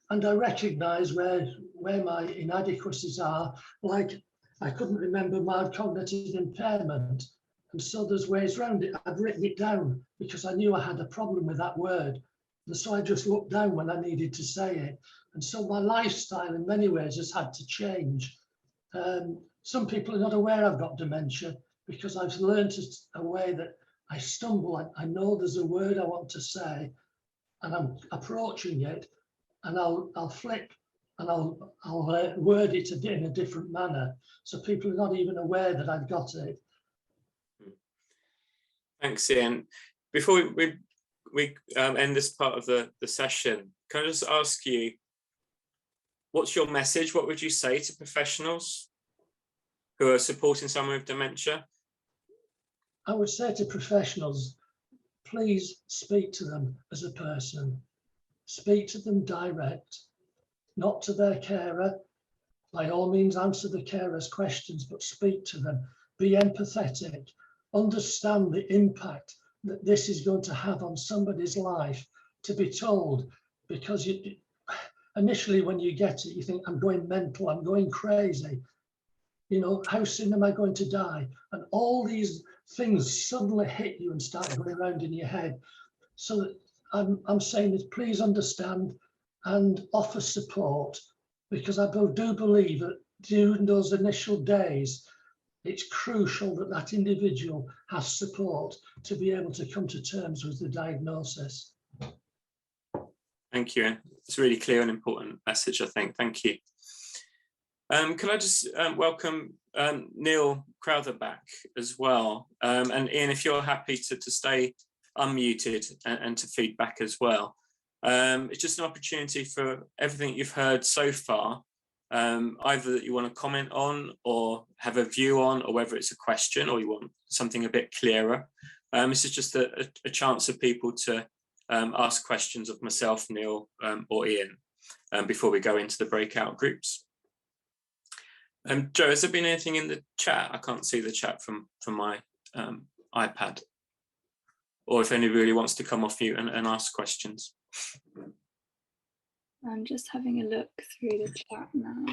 And I recognise where my inadequacies are. Like, I couldn't remember mild cognitive impairment. And so there's ways around it. I've written it down because I knew I had a problem with that word. And so I just looked down when I needed to say it. And so my lifestyle in many ways has had to change. Some people are not aware I've got dementia because I've learned a way that I stumble. I know there's a word I want to say and I'm approaching it, and I'll flip and I'll word it in a different manner. So people are not even aware that I've got it. Thanks, Ian. Before we end this part of the session, can I just ask you, what's your message? What would you say to professionals who are supporting someone with dementia? I would say to professionals, please speak to them as a person. Speak to them direct, not to their carer. By all means, answer the carer's questions, but speak to them. Be empathetic. Understand the impact that this is going to have on somebody's life, to be told, because initially when you get it, you think, I'm going mental, I'm going crazy. You know, how soon am I going to die? And all these things suddenly hit you and start going around in your head. So I'm saying is please understand and offer support, because I do believe that during those initial days, it's crucial that that individual has support to be able to come to terms with the diagnosis. Thank you. It's a really clear and important message, I think. Thank you. Can I just welcome Neil Crowther back as well? And Ian, if you're happy to stay unmuted and to feed back as well. It's just an opportunity for everything you've heard so far, either that you want to comment on or have a view on, or whether it's a question or you want something a bit clearer. This is just a chance for people to ask questions of myself, Neil, or Ian, before we go into the breakout groups. Joe, has there been anything in the chat? I can't see the chat from my iPad. Or if anybody wants to come off mute and ask questions. I'm just having a look through the chat now.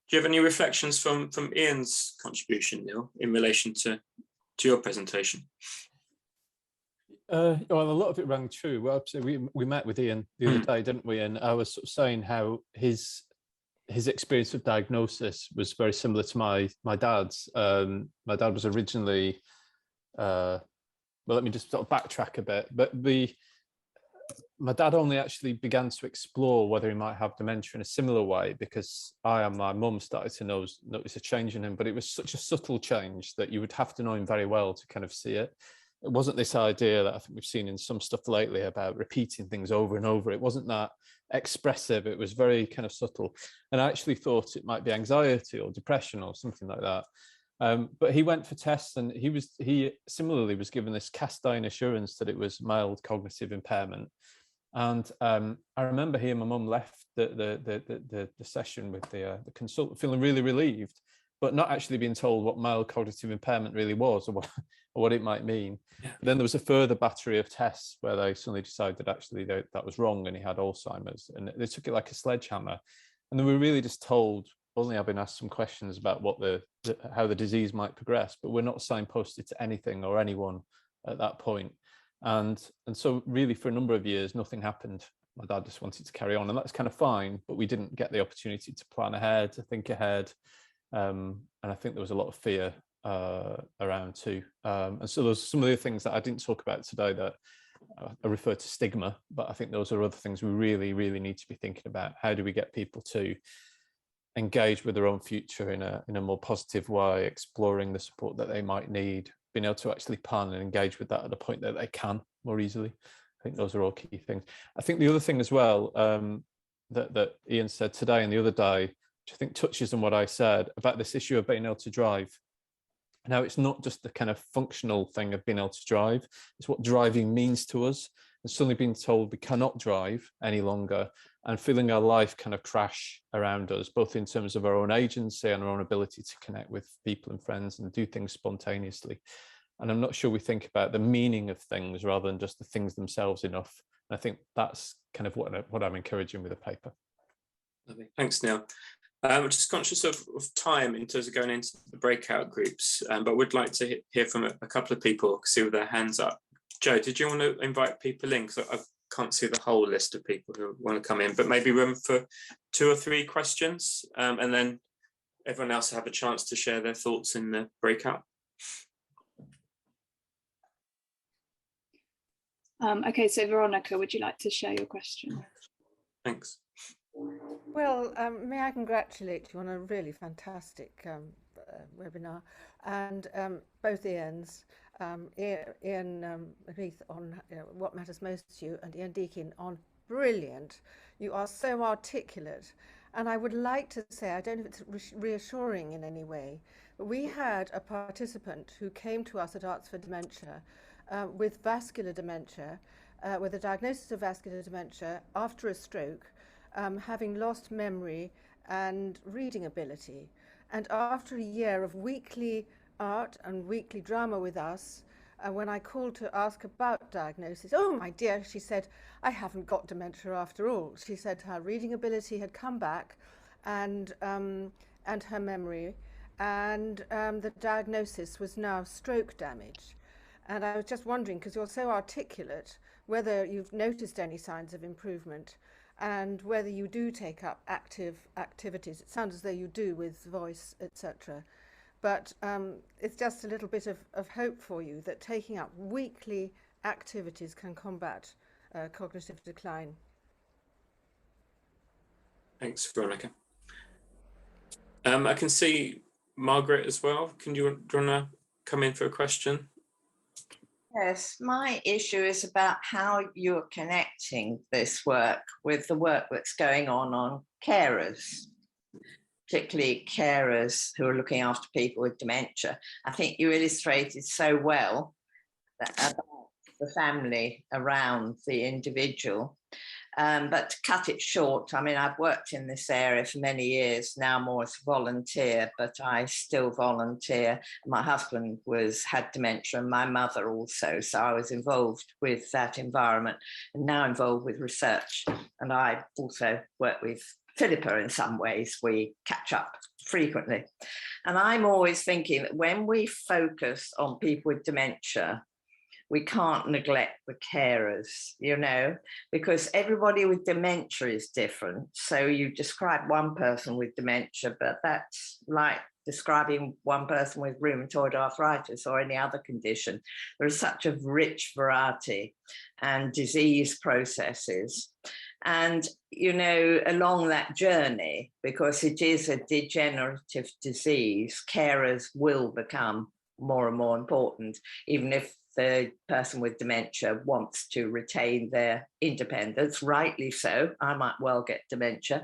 Do you have any reflections from Ian's contribution, Neil, in relation to your presentation? Well, a lot of it rang true. Well, so we met with Ian the other day, didn't we? And I was sort of saying how his experience of diagnosis was very similar to my dad's. My dad was originally, well, let me just sort of backtrack a bit. But my dad only actually began to explore whether he might have dementia in a similar way because I and my mum started to notice a change in him. But it was such a subtle change that you would have to know him very well to kind of see it. It wasn't this idea that I think we've seen in some stuff lately about repeating things over and over. It wasn't that expressive. It was very kind of subtle. And I actually thought it might be anxiety or depression or something like that. But he went for tests, and he similarly was given this cast iron assurance that it was mild cognitive impairment. And I remember he and my mum left the session with the consultant feeling really relieved, but not actually being told what mild cognitive impairment really was or what it might mean. Yeah. Then there was a further battery of tests where they suddenly decided actually that was wrong and he had Alzheimer's, and they took it like a sledgehammer. And they were really just told, only I've been asked some questions about what how the disease might progress, but we're not signposted to anything or anyone at that point. And so really for a number of years, nothing happened. My dad just wanted to carry on, and that's kind of fine, but we didn't get the opportunity to plan ahead, to think ahead. And I think there was a lot of fear around too. And so there's some of the things that I didn't talk about today that I refer to stigma, but I think those are other things we really, really need to be thinking about. How do we get people to engage with their own future in a more positive way, exploring the support that they might need, being able to actually plan and engage with that at a point that they can more easily. I think those are all key things. I think the other thing as well that Ian said today and the other day, which I think touches on what I said about this issue of being able to drive. Now, it's not just the kind of functional thing of being able to drive, it's what driving means to us. And suddenly being told we cannot drive any longer and feeling our life kind of crash around us, both in terms of our own agency and our own ability to connect with people and friends and do things spontaneously. And I'm not sure we think about the meaning of things rather than just the things themselves enough. And I think that's kind of what I'm encouraging with the paper. Lovely. Thanks, Neil. I'm just conscious of time in terms of going into the breakout groups, but would like to hear from a couple of people, see with their hands up. Joe, did you want to invite people in? Because I can't see the whole list of people who want to come in, but maybe room for 2 or 3 questions, and then everyone else have a chance to share their thoughts in the breakout. Okay, so Veronica, would you like to share your question? Thanks. Well, may I congratulate you on a really fantastic webinar, and both Ians, Ian Heath on what matters most to you, and Ian Deakin on brilliant. You are so articulate, and I would like to say, I don't know if it's reassuring in any way, but we had a participant who came to us at Arts for Dementia with vascular dementia, with a diagnosis of vascular dementia after a stroke, having lost memory and reading ability. And after a year of weekly art and weekly drama with us, when I called to ask about diagnosis, oh my dear, she said, I haven't got dementia after all. She said her reading ability had come back and her memory, and the diagnosis was now stroke damage. And I was just wondering, because you're so articulate, whether you've noticed any signs of improvement and whether you do take up active activities. It sounds as though you do with voice, etc. But it's just a little bit of hope for you that taking up weekly activities can combat cognitive decline. Thanks, Veronica. I can see Margaret as well. Do you want to come in for a question? Yes, my issue is about how you're connecting this work with the work that's going on carers, particularly carers who are looking after people with dementia. I think you illustrated so well about the family around the individual. But to cut it short, I mean, I've worked in this area for many years, now more as a volunteer, but I still volunteer. My husband had dementia and my mother also, so I was involved with that environment and now involved with research. And I also work with Philippa in some ways. We catch up frequently. And I'm always thinking that when we focus on people with dementia, we can't neglect the carers, you know, because everybody with dementia is different. So you describe one person with dementia, but that's like describing one person with rheumatoid arthritis or any other condition. There is such a rich variety and disease processes. And, you know, along that journey, because it is a degenerative disease, carers will become more and more important, even if the person with dementia wants to retain their independence, rightly so. I might well get dementia,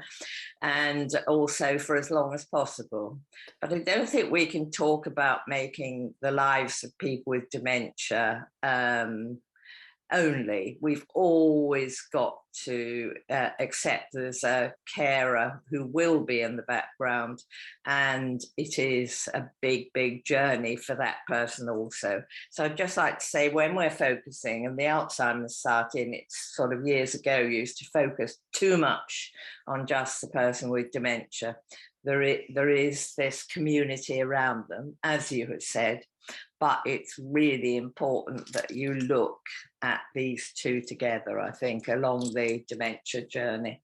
and also for as long as possible. But I don't think we can talk about making the lives of people with dementia only. We've always got to accept there's a carer who will be in the background, and it is a big, big journey for that person also. So I'd just like to say, when we're focusing, and the Alzheimer's Society in its sort of years ago used to focus too much on just the person with dementia, there is this community around them, as you have said, but it's really important that you look at these two together, I think, along the dementia journey.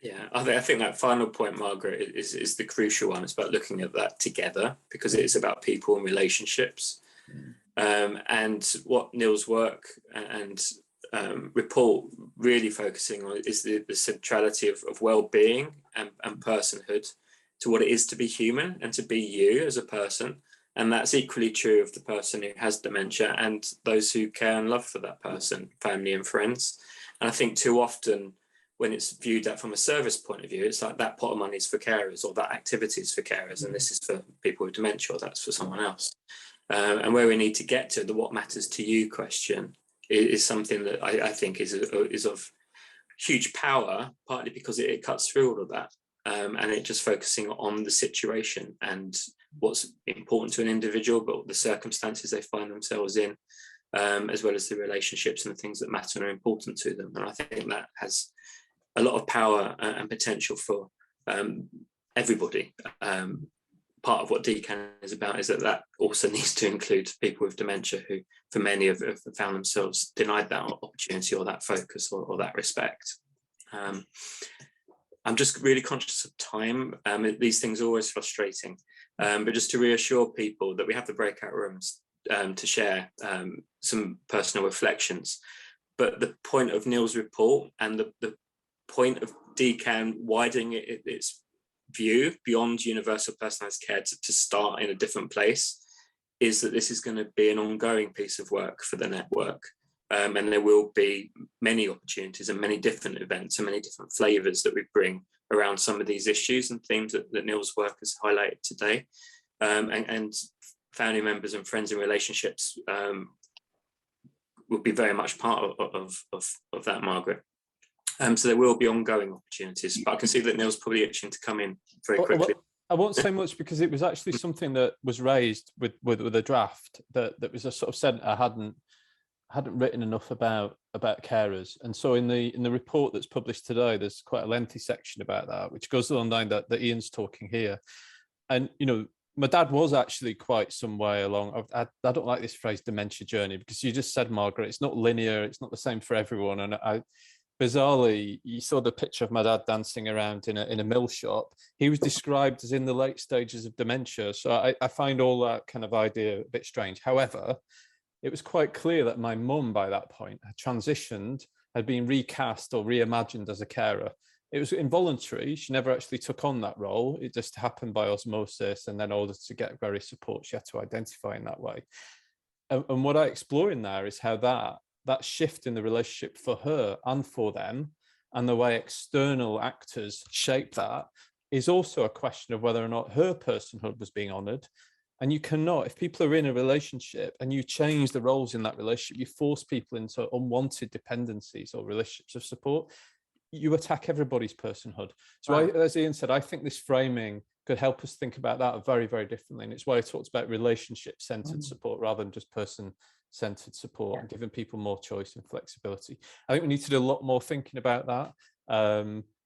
Yeah, I think that final point, Margaret, is the crucial one. It's about looking at that together, because it is about people and relationships. And what Neil's work and report really focusing on is the centrality of well-being and personhood to what it is to be human and to be you as a person. And that's equally true of the person who has dementia and those who care and love for that person, family and friends. And I think too often when it's viewed at from a service point of view, it's like that pot of money is for carers, or that activity is for carers, and this is for people with dementia, or that's for someone else. And where we need to get to the what matters to you question is something that I think is of huge power, partly because it cuts through all of that. And it just focusing on the situation and what's important to an individual, but the circumstances they find themselves in, as well as the relationships and the things that matter and are important to them. And I think that has a lot of power and potential for everybody. Part of what DCAN is about is that also needs to include people with dementia who, for many, have found themselves denied that opportunity or that focus or that respect. I'm just really conscious of time. These things are always frustrating, but just to reassure people that we have the breakout rooms to share some personal reflections. But the point of Neil's report and the point of DCAN widening its view beyond universal personalised care to start in a different place is that this is going to be an ongoing piece of work for the network. And there will be many opportunities and many different events and many different flavours that we bring around some of these issues and themes that Neil's work has highlighted today. And family members and friends and relationships will be very much part of that, Margaret. So there will be ongoing opportunities, but I can see that Neil's probably itching to come in very quickly. I won't say much because it was actually something that was raised with a draft that was a sort of said I hadn't written enough about carers, and so in the report that's published today, there's quite a lengthy section about that, which goes along the line that Ian's talking here. And you know, my dad was actually quite some way along. I don't like this phrase dementia journey, because you just said, Margaret, it's not linear, it's not the same for everyone. And bizarrely, you saw the picture of my dad dancing around in a mill shop. He was described as in the late stages of dementia, so I find all that kind of idea a bit strange. However, it was quite clear that my mum by that point had transitioned, had been recast or reimagined as a carer. It was involuntary. She never actually took on that role. It just happened by osmosis. And then in order to get very support, she had to identify in that way. And what I explore in there is how that shift in the relationship for her and for them, and the way external actors shape that, is also a question of whether or not her personhood was being honoured. And you cannot, if people are in a relationship and you change the roles in that relationship, you force people into unwanted dependencies or relationships of support, you attack everybody's personhood. So as Ian said, I think this framing could help us think about that very, very differently. And it's why I talked about relationship-centered support rather than just person-centered support, and giving people more choice and flexibility. I think we need to do a lot more thinking about that.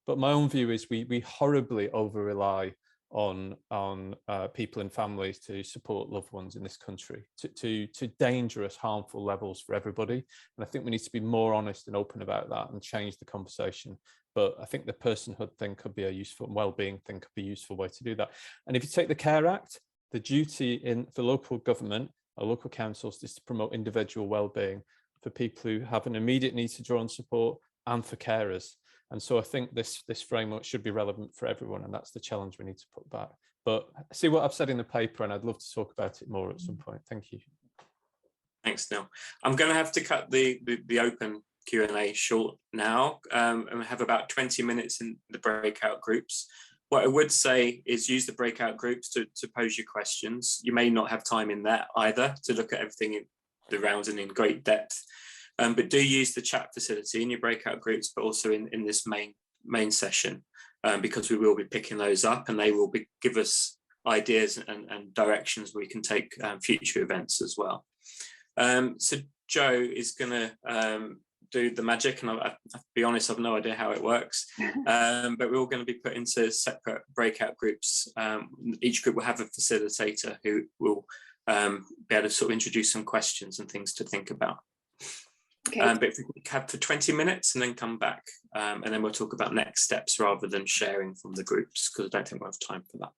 But my own view is we horribly over-rely on people and families to support loved ones in this country to dangerous, harmful levels for everybody. And I think we need to be more honest and open about that and change the conversation. But I think the personhood thing could be a useful, well-being thing could be a useful way to do that. And if you take the Care Act, the duty for local government or local councils is to promote individual well-being for people who have an immediate need to draw on support and for carers. And so I think this framework should be relevant for everyone, and that's the challenge we need to put back. But see what I've said in the paper, and I'd love to talk about it more at some point. Thank you. Thanks, Neil. I'm going to have to cut the open Q&A short now, and we have about 20 minutes in the breakout groups. What I would say is use the breakout groups to pose your questions. You may not have time in that either to look at everything in the rounds and in great depth. But do use the chat facility in your breakout groups, but also in this main session, because we will be picking those up, and they will give us ideas and directions we can take future events as well. So Joe is going to do the magic, and I'll be honest, I've no idea how it works, but we're all going to be put into separate breakout groups. Each group will have a facilitator who will be able to sort of introduce some questions and things to think about. Okay. But if we have for 20 minutes and then come back, and then we'll talk about next steps rather than sharing from the groups, because I don't think we'll have time for that.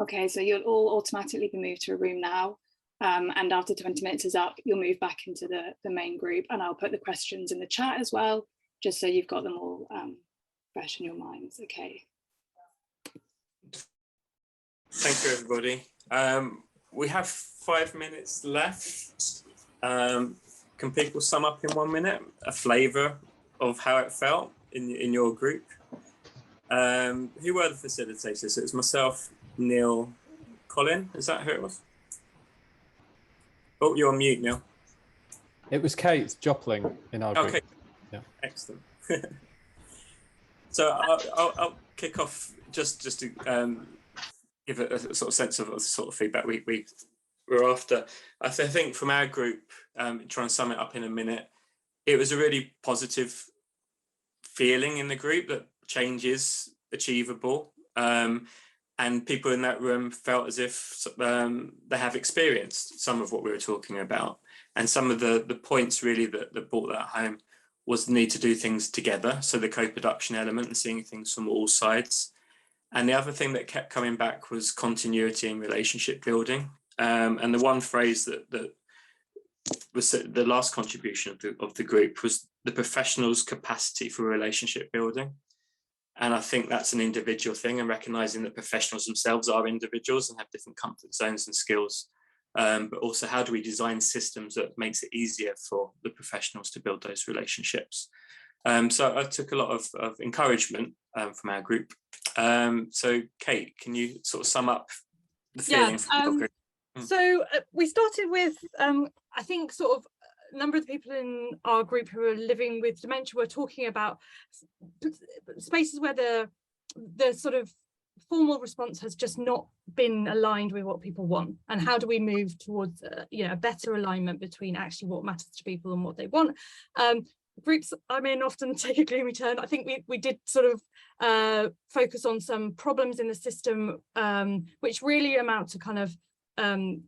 Okay, so you'll all automatically be moved to a room now. And after 20 minutes is up, you'll move back into the main group, and I'll put the questions in the chat as well, just so you've got them all fresh in your minds. Okay. Thank you, everybody. We have 5 minutes left. Can people sum up in 1 minute a flavour of how it felt in your group? Who were the facilitators? So it was myself, Neil, Colin. Is that who it was? Oh, you're on mute, Neil. It was Kate Jopling in our group. Okay, yeah. Excellent. So I'll kick off just to give a sort of sense of the sort of feedback we were after. I think from our group, try and sum it up in a minute, it was a really positive feeling in the group that change is achievable, and people in that room felt as if they have experienced some of what we were talking about. And some of the points really that brought that home was the need to do things together, so the co-production element and seeing things from all sides. And the other thing that kept coming back was continuity and relationship building. And the one phrase that was the last contribution of the group was the professional's capacity for relationship building. And I think that's an individual thing, and recognizing that professionals themselves are individuals and have different comfort zones and skills. But also, how do we design systems that makes it easier for the professionals to build those relationships? So I took a lot of encouragement from our group. So Kate, can you sort of sum up the feeling from your group? So we started with, I think, sort of a number of the people in our group who are living with dementia were talking about spaces where the sort of formal response has just not been aligned with what people want, and how do we move towards a better alignment between actually what matters to people and what they want. Groups I'm in often take a gloomy turn. I think we did sort of focus on some problems in the system, which really amount to kind of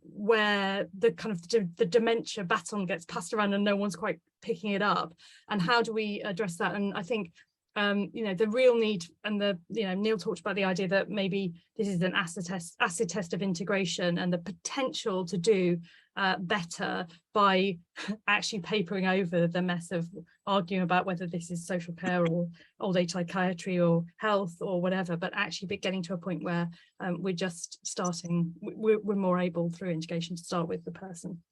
where the kind of the dementia baton gets passed around and no one's quite picking it up, and how do we address that? And I think the real need, and Neil talked about the idea that maybe this is an acid test of integration and the potential to do better by actually papering over the mess of arguing about whether this is social care or old age psychiatry or health or whatever, but actually getting to a point where we're just starting, we're more able through integration to start with the person.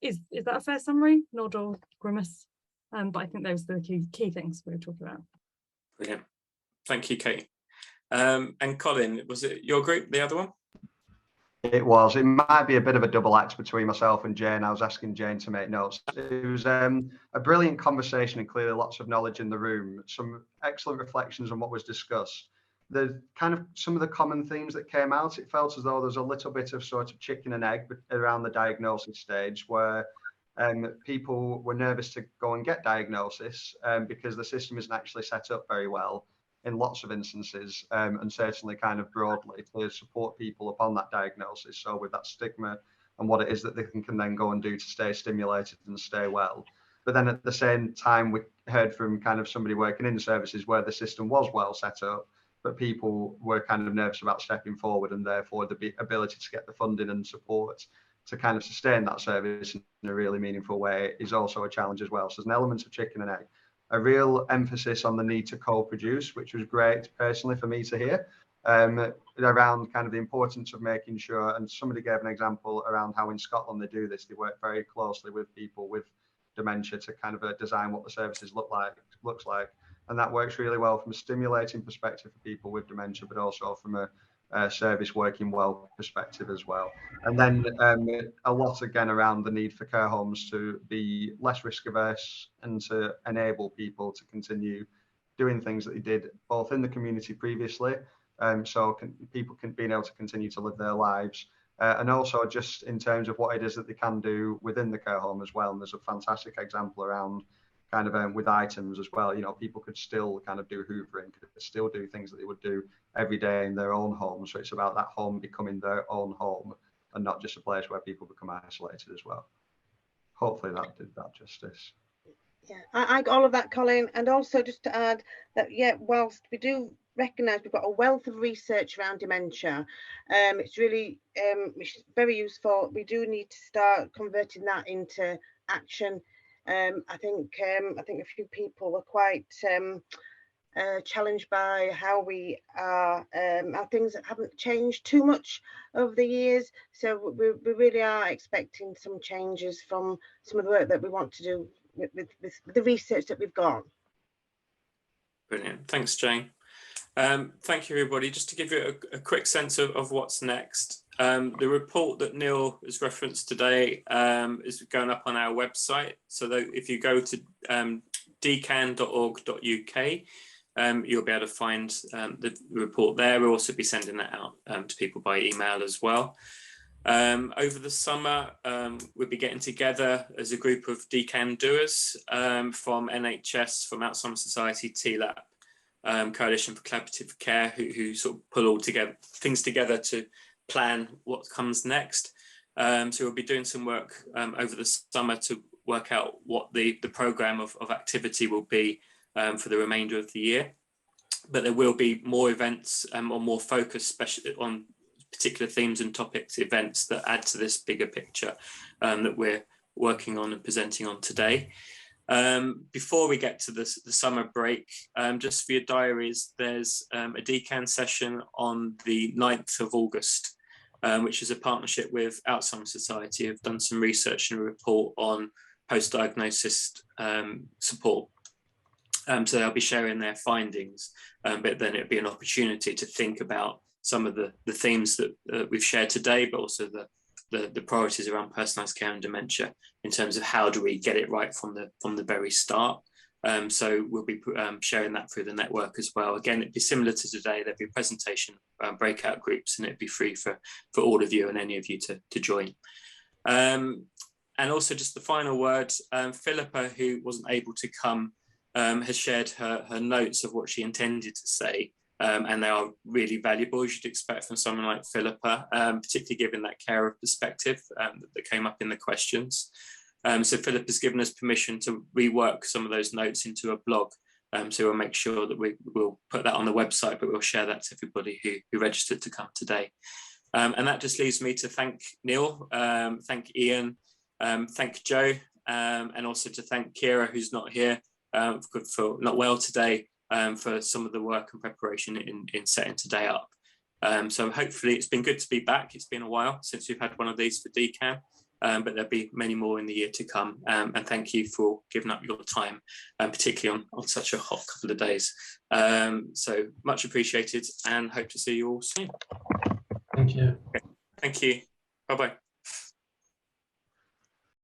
Is that a fair summary? Nod or grimace? But I think those are the key things we were talking about. Brilliant. Thank you, Kate. And Colin, was it your group, the other one? It was. It might be a bit of a double act between myself and Jane. I was asking Jane to make notes. It was a brilliant conversation and clearly lots of knowledge in the room. Some excellent reflections on what was discussed. The kind of some of the common themes that came out, it felt as though there's a little bit of sort of chicken and egg around the diagnosis stage, where people were nervous to go and get diagnosis because the system isn't actually set up very well in lots of instances, and certainly kind of broadly to support people upon that diagnosis. So with that stigma and what it is that they can then go and do to stay stimulated and stay well. But then at the same time, we heard from kind of somebody working in services where the system was well set up, but people were kind of nervous about stepping forward, and therefore the ability to get the funding and support to kind of sustain that service in a really meaningful way is also a challenge as well. So there's an element of chicken and egg, a real emphasis on the need to co-produce, which was great personally for me to hear, around kind of the importance of making sure, and somebody gave an example around how in Scotland they do this. They work very closely with people with dementia to kind of design what the services looks like. And that works really well from a stimulating perspective for people with dementia, but also from a service working well perspective as well. And then a lot again around the need for care homes to be less risk averse and to enable people to continue doing things that they did both in the community previously, so people can be able to continue to live their lives, and also just in terms of what it is that they can do within the care home as well. And there's a fantastic example around kind of with items as well. You know, people could still kind of do hoovering, could still do things that they would do every day in their own home. So it's about that home becoming their own home and not just a place where people become isolated as well. Hopefully that did that justice. Yeah, I got all of that, Colin. And also just to add that, yeah, whilst we do recognise we've got a wealth of research around dementia, it's really very useful. We do need to start converting that into action. I think a few people are quite challenged by how we are, how things haven't changed too much over the years. So we really are expecting some changes from some of the work that we want to do with the research that we've got. Brilliant. Thanks, Jane. Thank you, everybody. Just to give you a quick sense of what's next. The report that Neil has referenced today is going up on our website. So that if you go to dcan.org.uk, you'll be able to find the report there. We'll also be sending that out to people by email as well. Over the summer, we'll be getting together as a group of DCAN doers from NHS, from Alzheimer's Society, TLAP, Coalition for Collaborative Care, who sort of pull all things together to plan what comes next. So we'll be doing some work over the summer to work out what the programme of activity will be for the remainder of the year. But there will be more events or more focus, especially on particular themes and topics, events that add to this bigger picture that we're working on and presenting on today. Before we get to the summer break, just for your diaries, there's a DCAN session on the 9th of August, which is a partnership with Alzheimer's Society, who've done some research and a report on post-diagnosis support. So they'll be sharing their findings, but then it'll be an opportunity to think about some of the themes that we've shared today, but also the priorities around personalised care and dementia in terms of how do we get it right from the very start. So we'll be sharing that through the network as well. Again, it'd be similar to today. There'd be presentation breakout groups, and it'd be free for all of you and any of you to join. And also just the final word, Philippa, who wasn't able to come, has shared her notes of what she intended to say. And they are really valuable, as you'd expect from someone like Philippa, particularly given that carer perspective that came up in the questions. So Philippa's given us permission to rework some of those notes into a blog. So we'll make sure that we'll put that on the website, but we'll share that to everybody who registered to come today. And that just leaves me to thank Neil, thank Ian, thank Joe, and also to thank Kira, who's not here, for not well today. For some of the work and preparation in setting today up. So hopefully it's been good to be back. It's been a while since we've had one of these for DCAN, but there'll be many more in the year to come. And thank you for giving up your time, particularly on such a hot couple of days. So much appreciated, and hope to see you all soon. Thank you. Okay. Thank you. Bye-bye.